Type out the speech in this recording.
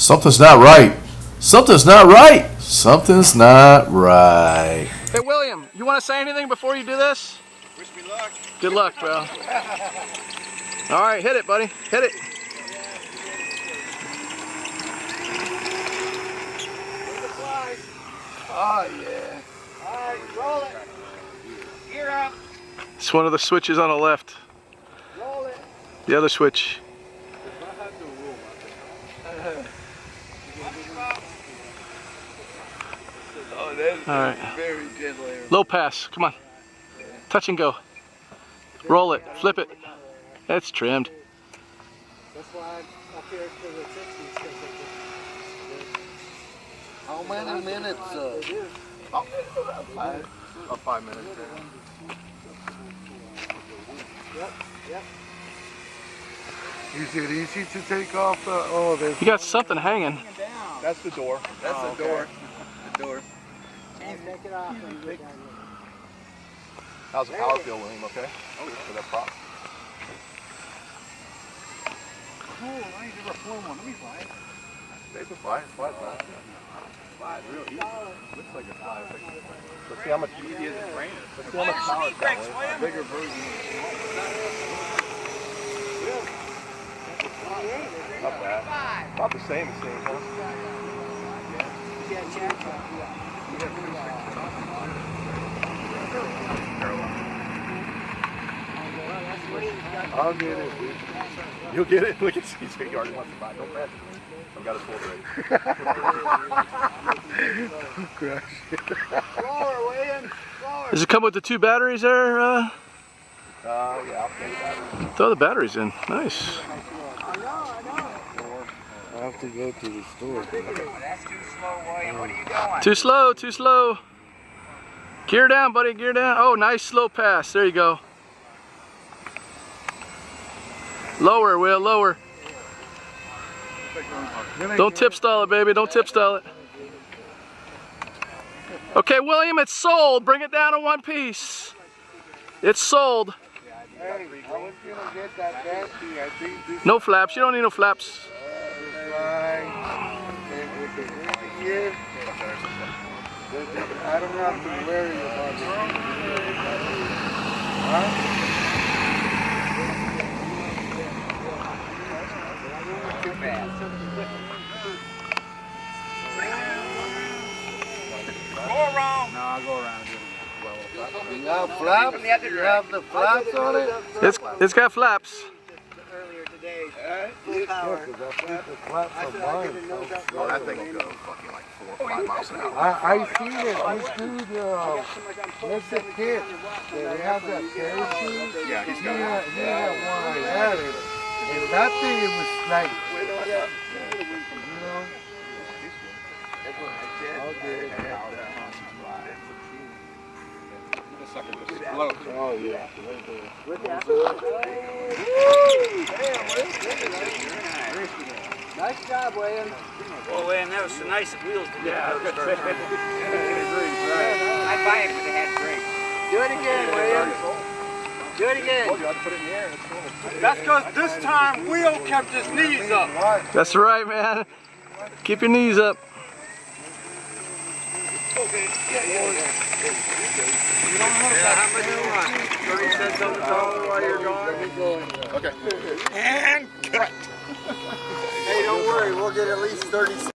Something's not right. Something's not right. Something's not right. Hey, William, you want to say anything before you do this? Wish me luck. Good luck, bro. All right, hit it, buddy. Hit it. Oh, yeah. All right, roll it. Gear up. It's one of the switches on the left. Roll it. The other switch. Oh, that's All right. very gentle. Low pass. Come on. Touch and go. Roll it. Flip it. It's trimmed. That's why I'm up here to the 60s. How many minutes? About 5 minutes. Yep. Is it easy to take off the? Oh, there's. You got something hanging. That's the door. That's the door. The door. Take it off and get down here. How's the power feel, William? Okay? For that prop. Cool. I ain't never flown one. Let me fly it. It's a fly. It's fly. Fly real easy. Looks like a fly. Let's see how much Easy as a trainer. Let's see how much power it's got. Bigger version. Not bad. About the same as things, huh? Yeah, check. I'll get it. You'll get it? Look at CJ. He already wants to buy it. Don't crash it. I've got it pulled ready. Crash it. Slower, William. Slower. Does it come with the 2 batteries there? Yeah, I'll take that. Throw the batteries in. Nice. I know. I have to go to the store. That's too slow, William. What are you doing? Too slow. Too slow. Gear down, buddy. Gear down. Oh, nice slow pass. There you go. Lower, Will. Lower. Don't tip stall it, baby. Don't tip stall it. Okay, William, it's sold. Bring it down in one piece. It's sold. Hey, I was gonna get that battery. I think this No flaps. You don't need no flaps. is fine. And with the ring here, I don't have to worry about it. Huh? Too fast. Go around. No, I'll go around. You have flaps? You have the flaps on it? It's got flaps. Earlier today. Full power. The flaps on mine. Oh, that thing will go fucking like 4 or 5 miles an hour. I seen it. This dude, Mr. Kid, they have that parachute. Yeah, he's He got had, it. he had one. I had it. And that thing, it was like, you know. I'll get it. Oh, yeah. Nice job, William. Well, man, that was so nice of wheels to get those first time. I'd buy it if it had brakes. Do it again, William. Do it again. That's because this time Will kept his knees up. That's right, man. Keep your knees up. You don't know how much you want. 30 cents on the dollar while you're gone. Okay. And cut. Hey, don't worry. We'll get at least 30 cents.